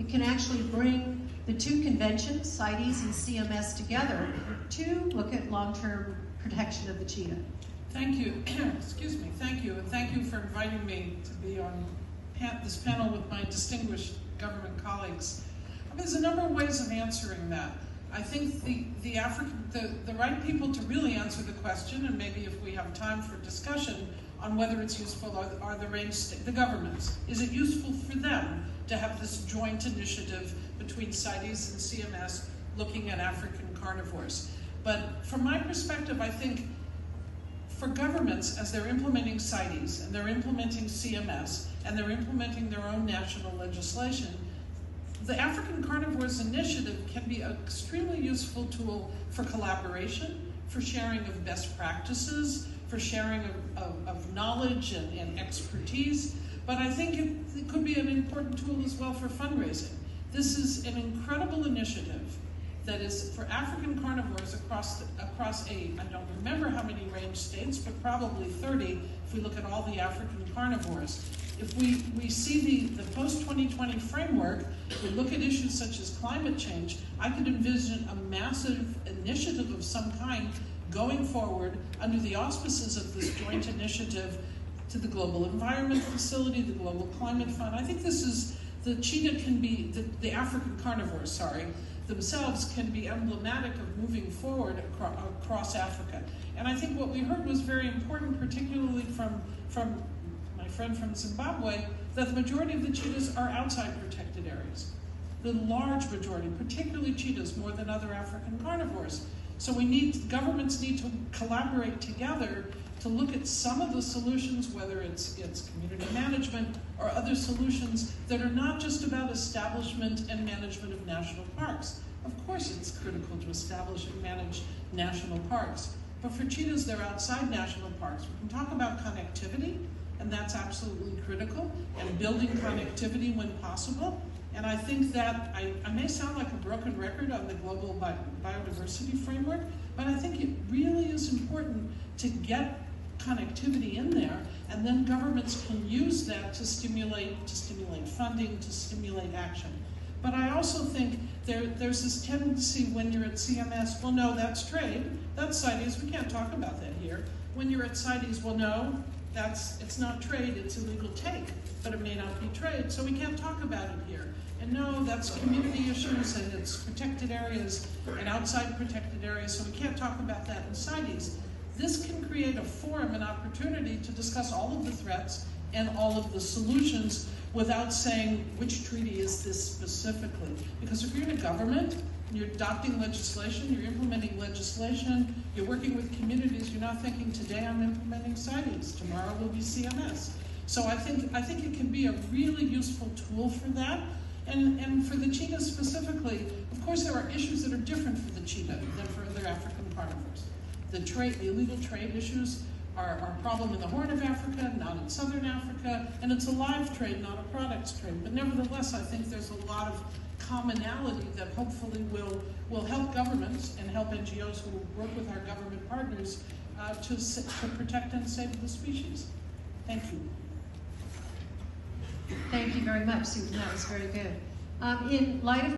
can actually bring the two conventions, CITES and CMS, together to look at long-term protection of the cheetah. Thank you. Excuse me. Thank you. And thank you for inviting me to be on this panel with my distinguished government colleagues. There's a number of ways of answering that. I think the right people to really answer the question, and maybe if we have time for discussion on whether it's useful, are the governments. Is it useful for them to have this joint initiative between CITES and CMS looking at African carnivores? But from my perspective, I think for governments, as they're implementing CITES and they're implementing CMS and they're implementing their own national legislation, the African Carnivores Initiative can be an extremely useful tool for collaboration, for sharing of best practices, for sharing of knowledge and expertise, but I think it could be an important tool as well for fundraising. This is an incredible initiative that is for African carnivores across I don't remember how many range states, but probably 30 if we look at all the African carnivores. If we see the post-2020 framework, we look at issues such as climate change, I could envision a massive initiative of some kind going forward under the auspices of this joint initiative to the Global Environment Facility, the Global Climate Fund. I think this is, the cheetah can be, the African carnivores, sorry, themselves can be emblematic of moving forward across Africa. And I think what we heard was very important, particularly from my friend from Zimbabwe, that the majority of the cheetahs are outside protected areas. The large majority, particularly cheetahs, more than other African carnivores. So governments need to collaborate together to look at some of the solutions, whether it's community management or other solutions that are not just about establishment and management of national parks. Of course it's critical to establish and manage national parks, but for cheetahs, they're outside national parks. We can talk about connectivity, and that's absolutely critical, and building connectivity when possible. And I think that, I may sound like a broken record on the global biodiversity framework, but I think it really is important to get connectivity in there, and then governments can use that to stimulate funding, to stimulate action. But I also think there's this tendency when you're at CMS, well no, that's trade, that's CITES, we can't talk about that here. When you're at CITES, well no, it's not trade, it's illegal take, but it may not be trade, so we can't talk about it here. And no, that's community issues and it's protected areas and outside protected areas, so we can't talk about that in CITES. This can create a forum, an opportunity to discuss all of the threats and all of the solutions without saying which treaty is this specifically. Because if you're in a government, you're adopting legislation, you're implementing legislation, you're working with communities, you're not thinking today I'm implementing CITES, tomorrow will be CMS. So I think it can be a really useful tool for that. And for the cheetah specifically, of course there are issues that are different for the cheetah than for other African carnivores. The illegal trade issues are a problem in the Horn of Africa, not in Southern Africa, and it's a live trade, not a products trade. But nevertheless, I think there's a lot of commonality that hopefully will help governments and help NGOs who work with our government partners to protect and save the species. Thank you. Thank you very much, Susan. That was very good. In light of